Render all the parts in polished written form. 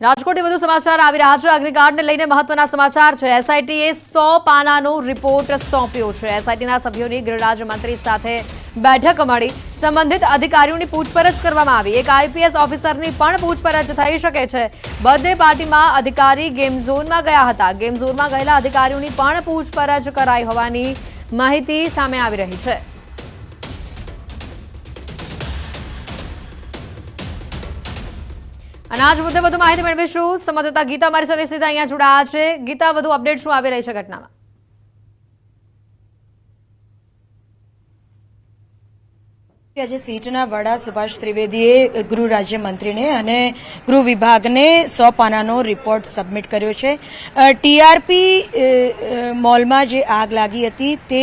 રાજકોટથી વધુ સમાચાર આવી રહ્યા છે। અગ્નિકાંડને લઈને મહત્વના સમાચાર છે। એસઆઈટીએ 100 પાનાનો રિપોર્ટ સોંપ્યો છે। એસઆઈટીના સભ્યોની ગૃહ રાજ્યમંત્રી સાથે બેઠક મળી સંબંધિત અધિકારીઓની પૂછપરછ કરવામાં આવી। એક આઈપીએસ ઓફિસરની પણ પૂછપરછ થઈ શકે છે। બર્થડે પાર્ટીમાં અધિકારી ગેમ ઝોનમાં ગયા હતા। ગેમ ઝોનમાં ગયેલા અધિકારીઓની પણ પૂછપરછ કરાઈ હોવાની માહિતી સામે આવી રહી છે। આજ મુદ્દે વધુ માહિતી મેળવીશું। સંવાદદાતા ગીતા અમારી સાથે સીધા અહીંયા જોડાયા છે। ગીતા, વધુ અપડેટ શું આવી રહી છે ઘટનામાં? આજે સીટના વડા સુભાષ ત્રિવેદીએ ગૃહ રાજ્યમંત્રીને અને ગૃહ વિભાગને 100 પાનાનો રિપોર્ટ સબમિટ કર્યો છે। ટીઆરપી મોલમાં જે આગ લાગી હતી તે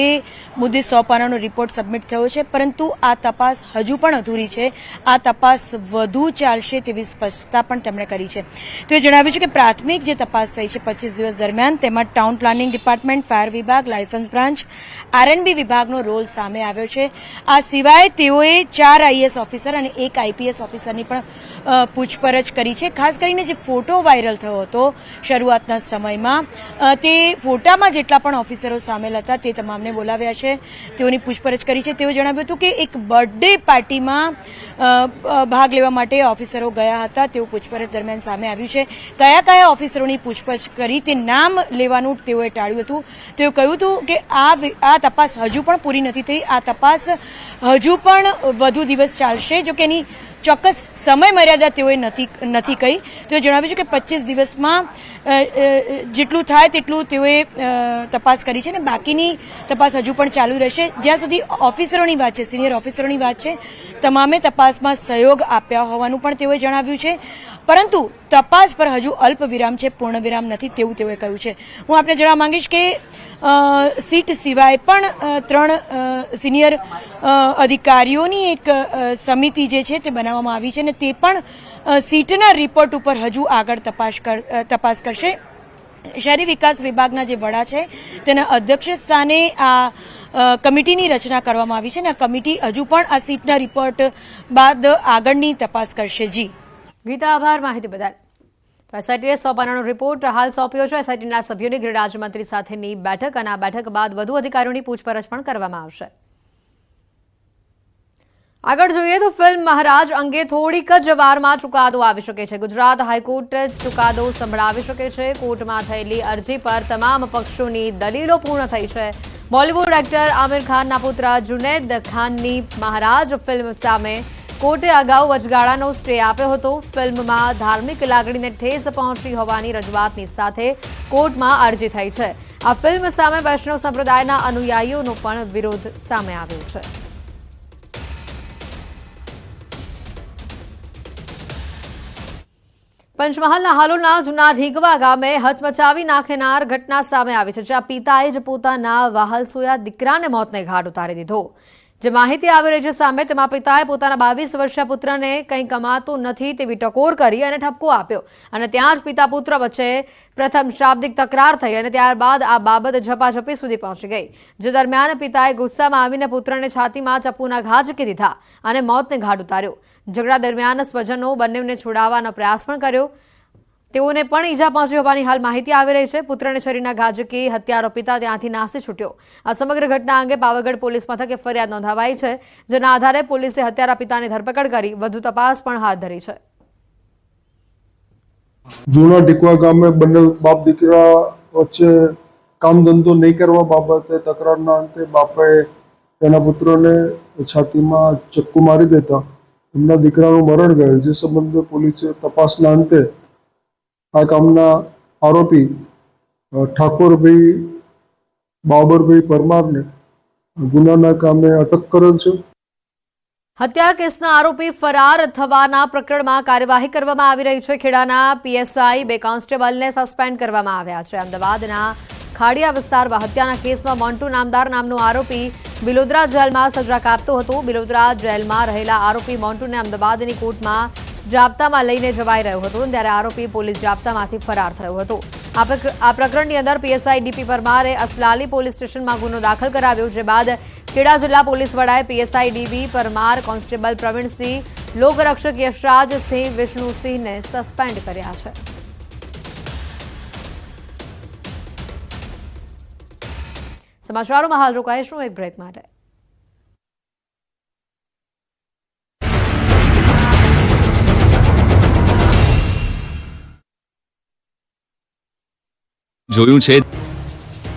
મુદ્દે 100 પાનાનો રિપોર્ટ સબમિટ થયો છે, પરંતુ આ તપાસ હજુ પણ અધૂરી છે। આ તપાસ વધુ ચાલશે તેવી સ્પષ્ટતા પણ તેમણે કરી છે। તો એ જણાવ્યું છે કે પ્રાથમિક જે તપાસ થઈ છે 25 દિવસ દરમિયાન, તેમાં ટાઉન પ્લાનિંગ ડિપાર્ટમેન્ટ, ફાયર વિભાગ, લાયસન્સ બ્રાન્ચ, આરએનબી વિભાગનો રોલ સામે આવ્યો છે। આ સિવાય તેઓ 4 આઈએએસ ઓફિસર અને 1 આઈપીએસ ઓફિસરની પણ પૂછપરછ કરી છે। ખાસ કરીને જે ફોટો વાયરલ થયો હતો શરૂઆતના સમયમાં, તે ફોટામાં જેટલા પણ ઓફિસરો સામેલ હતા તે તમામને બોલાવ્યા છે, તેઓની પૂછપરછ કરી છે। તેઓ જણાવ્યું હતું કે એક બર્થડે પાર્ટીમાં ભાગ લેવા માટે ઓફિસરો ગયા હતા, તેઓ પૂછપરછ દરમિયાન સામે આવ્યું છે। કયા કયા ઓફિસરોની પૂછપરછ કરી તે નામ લેવાનું તેઓએ ટાળ્યું હતું। તેઓ કહ્યું હતું કે આ તપાસ હજુ પણ પૂરી નથી થઈ। આ તપાસ હજુ પણ વધુ દિવસ ચાલશે, જો કે એની ચોક્કસ સમય મર્યાદા તેઓએ નથી કહી। તેઓએ જણાવ્યું છે કે 25 દિવસમાં જેટલું થાય તેટલું તેઓએ તપાસ કરી છે અને બાકીની તપાસ હજુ પણ ચાલુ રહેશે। જ્યાં સુધી ઓફિસરોની વાત છે, સિનિયર ઓફિસરોની વાત છે, તમામે તપાસમાં સહયોગ આપ્યા હોવાનું પણ તેઓએ જણાવ્યું છે, પરંતુ તપાસ પર હજુ અલ્પ વિરામ છે, પૂર્ણ વિરામ નથી તેવું તેઓએ કહ્યું છે। હું આપને જણાવવા માંગીશ કે સીટ સિવાય પણ 3 સિનિયર અધિકારીઓની એક સમિતિ જે છે તે બનાવવામાં આવી છે અને તે પણ સીટના રિપોર્ટ ઉપર હજુ આગળ તપાસ કરશે। શહેરી વિકાસ વિભાગના જે વડા છે તેના અધ્યક્ષ સ્થાને આ કમિટીની રચના કરવામાં આવી છે અને આ કમિટી હજુ પણ આ સીટના રિપોર્ટ બાદ આગળની તપાસ કરશે। જી ગીતા, આભાર માહિતી બદલ। તો એસઆઈટીએ 100 પાનાનો રિપોર્ટ હાલ સોંપ્યો છે। એસઆઈટીના સભ્યોની ગૃહ રાજ્યમંત્રી સાથેની બેઠક અને આ બેઠક બાદ વધુ અધિકારીઓની પૂછપરછ પણ કરવામાં આવશે। આગળ જોઈએ તો ફિલ્મ મહારાજ અંગે થોડીક જ વારમાં ચુકાદો આવી શકે છે। ગુજરાત હાઈકોર્ટ ચુકાદો સંભળાવી શકે છે। કોર્ટમાં થયેલી અરજી પર તમામ પક્ષોની દલીલો પૂર્ણ થઈ છે। બોલિવૂડ એક્ટર આમિર ખાનના પુત્ર જુનૈદ ખાનની મહારાજ ફિલ્મ સામે કોર્ટે અગાઉ વચગાળાનો સ્ટે આપ્યો હતો। ફિલ્મમાં ધાર્મિક લાગણીને ઠેસ પહોંચી હોવાની રજૂઆતની સાથે કોર્ટમાં અરજી થઈ છે। આ ફિલ્મ સામે વૈષ્ણવ સંપ્રદાયના અનુયાયીઓનો પણ વિરોધ સામે આવ્યો છે। પંચમહાલના હાલોલના જૂના ઢીંગવા ગામે હચમચાવી નાખનાર ઘટના સામે આવી છે, જ્યાં પિતાએ જ પોતાના વહાલસોયા દીકરાને મોતને ઘાટ ઉતારી દીધો। જે માહિતી આવી રહી છે સામે, તેમાં પિતાએ પોતાના 22 વર્ષીય પુત્રને કંઈ કમાતો નથી તેવી ટકોર કરી અને ઠપકો આપ્યો અને ત્યાં જ પિતા પુત્ર વચ્ચે પ્રથમ શાબ્દિક તકરાર થઈ અને ત્યારબાદ આ બાબત ઝપાઝપી સુધી પહોંચી ગઈ। જે દરમિયાન પિતાએ ગુસ્સામાં આવીને પુત્રને છાતીમાં ચપ્પુના ઘા ઝીકી દીધા અને મોતને ઘાટ ઉતાર્યો। ઝઘડા દરમિયાન સ્વજનો બંનેને છોડાવવાનો પ્રયાસ પણ કર્યો, તેઓને પણ ઈજા પહોંચી હોવાની હાલ માહિતી આવી રહી છે। પુત્રને છરીના ઘા ઝીકી હત્યારો પિતા ત્યાંથી નાસી છૂટ્યો। આ સમગ્ર ઘટના અંગે પાવાગઢ પોલીસ મથકે ફરિયાદ નોંધાવાઈ છે, જેના આધારે પોલીસે હત્યારા પિતાની ધરપકડ કરી વધુ તપાસ પણ હાથ ધરી છે। જૂના ઢીકવા ગામે બંને બાપ દીકરા વચ્ચે કામ ધંધો નહીં કરવા બાબતે તકરારના અંતે બાપે તેના પુત્રને છાતીમાં ચપ્પુ મારી દેતા એમના દીકરાનું મરણ ગયેલ। જે સંબંધે પોલીસે તપાસના અંતે આ કામના આરોપી ઠાકોરભાઈ બાબરભાઈ પરમારને ગુનાના કામે અટક કરેલ છે। હત્યા કેસના આરોપી ફરાર થવાના પ્રકરણમાં કાર્યવાહી કરવામાં આવી રહી છે। ખેડાના પીએસઆઈ 2 કોન્સ્ટેબલને સસ્પેન્ડ કરવામાં આવ્યા છે। અમદાવાદના ખાડિયા વિસ્તારમાં હત્યાના કેસમાં મોન્ટુ નામદાર નામનો આરોપી બિલોદરા જેલમાં સજા કાપતો હતો। બિલોદરા જેલમાં રહેલા આરોપી મોન્ટુને અમદાવાદની કોર્ટમાં જાપ્તામાં લઈને જવાઈ રહ્યો હતો, ત્યારે આરોપી પોલીસ જાપ્તામાંથી ફરાર થયો હતો। આ પ્રકરણની અંદર પીએસઆઈ ડીપી પરમારે અસલાલી પોલીસ સ્ટેશનમાં ગુનો દાખલ કરાવ્યો, જે બાદ ખેડા જિલ્લા પોલીસ વડાએ PSI dB Parmar, constable Pravinsinh, લોકરક્ષક યશરાજસિંહ વિષ્ણુસિંહને સસ્પેન્ડ કર્યા છે. સમાચારોમાં હાલ રોકાઈશું એક બ્રેક માટે. જોયું છે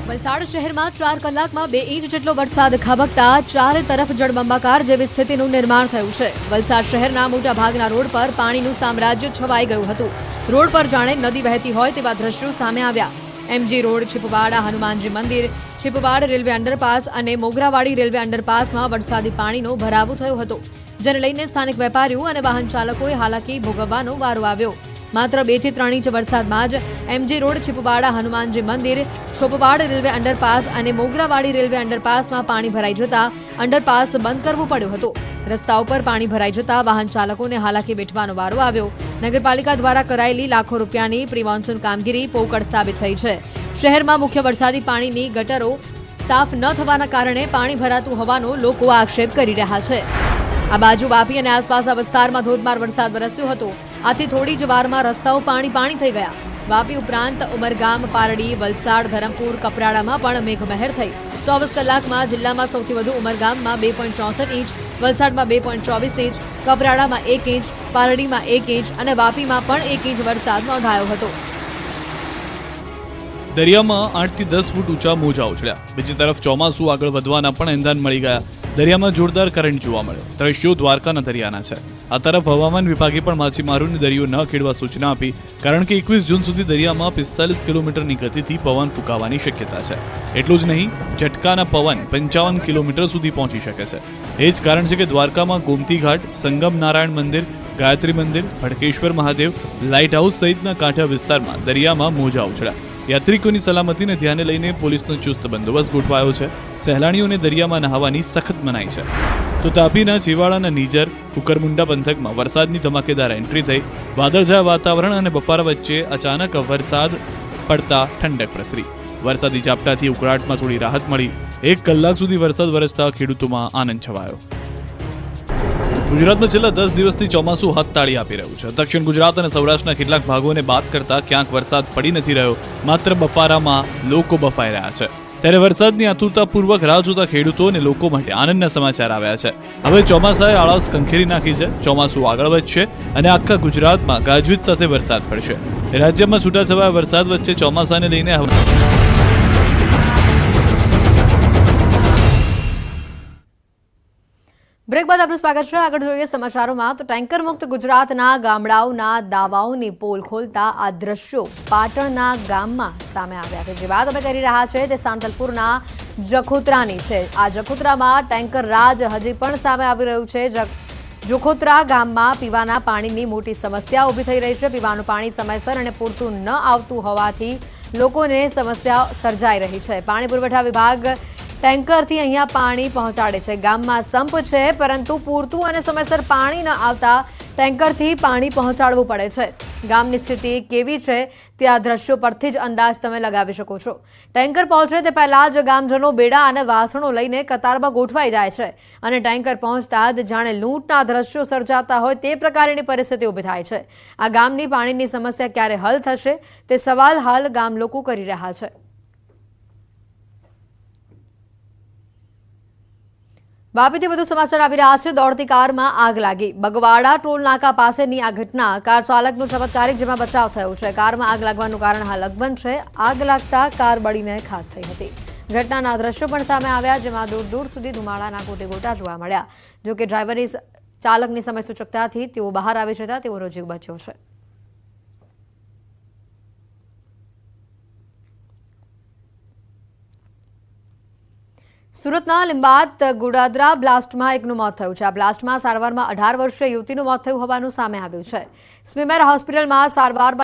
વલસાડ શહેરમાં 4 કલાકમાં 2 ઇંચ જેટલો વરસાદ ખાબકતા ચારે તરફ જળબંબાકાર જેવી સ્થિતિનું નિર્માણ થયું છે. વલસાડ શહેરના મોટા ભાગના રોડ પર પાણીનું સામ્રાજ્ય છવાઈ ગયું હતું. રોડ પર જાણે નદી વહેતી હોય તેવા દ્રશ્યો સામે આવ્યા. એમજી રોડ, છીપવાડા હનુમાનજી મંદિર, છીપવાડ રેલવે અંડરપાસ અને મોગરાવાડી રેલવે અંડરપાસમાં વરસાદી પાણીનો ભરાવો થયો હતો, જેને લઈને સ્થાનિક વેપારીઓ અને વાહન ચાલકોએ હાલાકી ભોગવવાનો વારો આવ્યો. માત્ર 2 થી 3 ઇંચ વરસાદમાં જ એમજી રોડ, છીપવાડા હનુમાનજી મંદિર, છોપવાડ રેલવે અંડરપાસ અને મોગરાવાડી રેલવે અંડરપાસમાં પાણી ભરાઈ જતા અંડરપાસ બંધ કરવો પડ્યો હતો. રસ્તા ઉપર પાણી ભરાઈ જતા વાહન ચાલકોને હાલાકી વેઠવાનો વારો આવ્યો. નગરપાલિકા દ્વારા કરાયેલી લાખો રૂપિયાની પ્રી મોન્સૂન કામગીરી પોકળ સાબિત થઈ છે. શહેરમાં મુખ્ય વરસાદી પાણીની ગટરો સાફ ન થવાના કારણે પાણી ભરાતું હોવાનો લોકો આક્ષેપ કરી રહ્યા છે. આ બાજુ વાપી અને આસપાસના વિસ્તારમાં ધોધમાર વરસાદ વરસ્યો હતો. આથી થોડી જ વારમાં રસ્તાઓ પાણી થઈ ગયા. વાપી ઉપરાંત ઉમરગામ, પારડી, વલસાડ, ધરમપુર, કપરાડામાં પણ મેઘમહેર થઈ. 24 કલાકમાં જિલ્લામાં સૌથી વધુ ઉમરગામમાં 2.64 ઇંચ, વલસાડમાં 2.24 ઇંચ, કપરાડામાં 1 ઇંચ, પારડીમાં 1 ઇંચ અને વાપીમાં પણ 1 ઇંચ વરસાદ નોંધાયો હતો. દરિયામાં 8 થી 10 ફૂટ ઊંચા મોજા ઉછળ્યા. બીજી તરફ ચોમાસું આગળ વધવાના પણ એંધાન મળી ગયા. દરિયામાં જોરદાર કરંટ જોવા મળ્યો. દ્રશ્યો દ્વારકાના દરિયાના છે. આ તરફ હવામાન વિભાગે પણ માછીમારોને દરિયો ન ખેડવા સૂચના આપી, કારણ કે 21 જૂન સુધી દરિયામાં 45 કિલોમીટરની ગતિથી પવન ફૂંકાવાની શક્યતા છે. એટલું જ નહીં, ઝટકાના પવન 55 કિલોમીટર સુધી પહોંચી શકે છે. એ જ કારણ છે કે દ્વારકામાં ગોમતી ઘાટ, સંગમ નારાયણ મંદિર, ગાયત્રી મંદિર, ભડકેશ્વર મહાદેવ, લાઇટ હાઉસ સહિતના કાંઠા વિસ્તારમાં દરિયામાં મોજા ઉછળ્યા. યાત્રિકોની સલામતીને ધ્યાને લઈને પોલીસનો ચુસ્ત બંદોબસ્ત ગોઠવાયો છે. સહેલાણીઓને દરિયામાં નહાવાની સખત મનાઈ છે. તો તાપીના ચીવાડાના નીજર, કુકરમુંડા પંથકમાં વરસાદની ધમાકેદાર એન્ટ્રી થઈ. વાદળછાયા વાતાવરણ અને બફારા વચ્ચે અચાનક વરસાદ પડતા ઠંડક પ્રસરી. વરસાદી ઝાપટાથી ઉકળાટમાં થોડી રાહત મળી. 1 કલાક સુધી વરસાદ વરસતા ખેડૂતોમાં આનંદ છવાયો. ગુજરાતમાં છેલ્લા 10 દિવસથી ચોમાસું હથતાળી આપી રહ્યું છે. દક્ષિણ ગુજરાત અને સૌરાષ્ટ્રના કેટલાક ભાગોને બાદ કરતા ક્યાંક વરસાદ પડી નથી રહ્યો. માત્ર બફારામાં લોકો બફાઈ રહ્યા છે. ત્યારે વરસાદની આતુરતાપૂર્વક રાહ જોતા ખેડૂતો અને લોકો માટે આનંદના સમાચાર આવ્યા છે. હવે ચોમાસાએ આળસ કંખેરી નાખી છે. ચોમાસું આગળ વધશે અને આખા ગુજરાતમાં ગાજવીજ સાથે વરસાદ પડશે. રાજ્યમાં છૂટાછવાયા વરસાદ વચ્ચે ચોમાસાને લઈને બ્રેક બાદ આપનું સ્વાગત છે. આગળ જોઈએ સમાચારોમાં. તો ટેન્કર મુક્ત ગુજરાતના ગામડાઓના દાવાઓની પોલ ખોલતા આ દ્રશ્યો પાટણના ગામમાં સામે આવ્યા છે. જે વાત અમે કરી રહ્યા છે તે સાંતલપુરના જખોત્રાની છે. આ જખોત્રામાં ટેન્કર રાજ હજી પણ સામે આવી રહ્યું છે. જખોત્રા ગામમાં પીવાના પાણીની મોટી સમસ્યા ઊભી થઈ રહી છે. પીવાનું પાણી સમયસર અને પૂરતું ન આવતું હોવાથી લોકોને સમસ્યા સર્જાઈ રહી છે. પાણી પુરવઠા વિભાગ ટેન્કરથી અહીંયા પાણી પહોંચાડે છે. ગામમાં સંપ છે, પરંતુ પૂરતું અને સમયસર પાણી ન આવતા ટેન્કરથી પાણી પહોંચાડવું પડે છે. ગામની સ્થિતિ કેવી છે તે આ દ્રશ્યો પરથી જ અંદાજ તમે લગાવી શકો છો. ટેન્કર પહોંચે તે પહેલા જ ગામજનો બેડા અને વાસણો લઈને કતારમાં ગોઠવાઈ જાય છે અને ટેન્કર પહોંચતા જ જાણે લૂંટના દ્રશ્યો સર્જાતા હોય તે પ્રકારની પરિસ્થિતિ ઊભી થાય છે. આ ગામની પાણીની સમસ્યા ક્યારે હલ થશે તે સવાલ હાલ ગામ લોકો કરી રહ્યા છે. વાપીથી વધુ સમાચાર આવી રહ્યા છે. દોડતી કારમાં આગ લાગી. બગવાડા ટોલ નાકા પાસેની આ ઘટના કાર ચાલકનો ચમત્કારિક જેમાં બચાવ થયો છે. કારમાં આગ લાગવાનું કારણ હાલ અકબંધ છે. આગ લાગતા કાર બળીને ખાખ થઈ હતી. ઘટનાના દ્રશ્યો પણ સામે આવ્યા, જેમાં દૂર દૂર સુધી ધુમાડાના ગોટે ગોટા જોવા મળ્યા. જોકે ડ્રાઈવરની ચાલકની સમય સૂચકતાથી તેઓ બહાર આવી જતા તેઓનો જીવ બચ્યો છે. સુરતના લિંબાયત ગુડાદરા બ્લાસ્ટમાં એકનું મોત થયું છે. આ બ્લાસ્ટમાં સારવારમાં 18 વર્ષીય યુવતીનું મોત થયું હોવાનું સામે આવ્યું છે. સ્મીમેર હોસ્પિટલમાં સારવાર